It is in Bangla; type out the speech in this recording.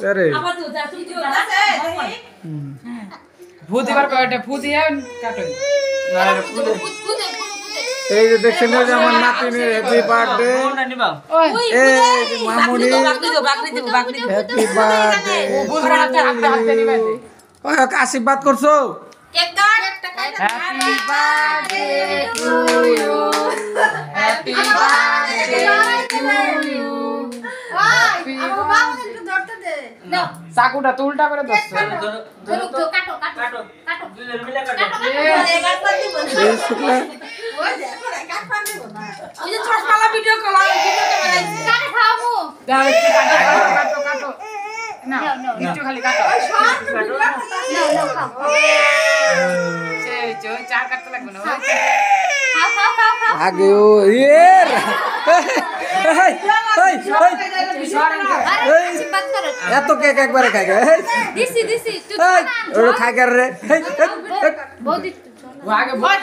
আরে ভূত এবার কয়টা ভূত ইয়া কাটো না এই যে দেখছেন যে আমার নাতিনের হ্যাপি বার্থডে এই যে মামুনি হ্যাপি বার্থডে ভূত হাতে হাতে নিবে ওই আশীর্বাদ করছো cake cut happy birthday to you happy birthday to you আমার বাবা একটু ধরতে দে নাও চাকুটা তো উল্টা করে দছছো ধরুক তো কাটো কাটো কাটো দুজন মিলে কাটো কাট দিব না এই শুকলা ওই যে কাট পান দিব না ওই যে ছশমালা ভিডিও কল বানাইছি কাট খাবো দাও একটু কাটো কাটো না একটু খালি কাটো নাও খাও সেই যে চার কাটতে লাগবে না খাও খাও খাও খাও আগে ও এর এই আশীর্বাদ করো এত কেক একবারে খাই গে দিছি দিছি তুই এই ওরে খাই গে রে বৌদি ও আগে ভূত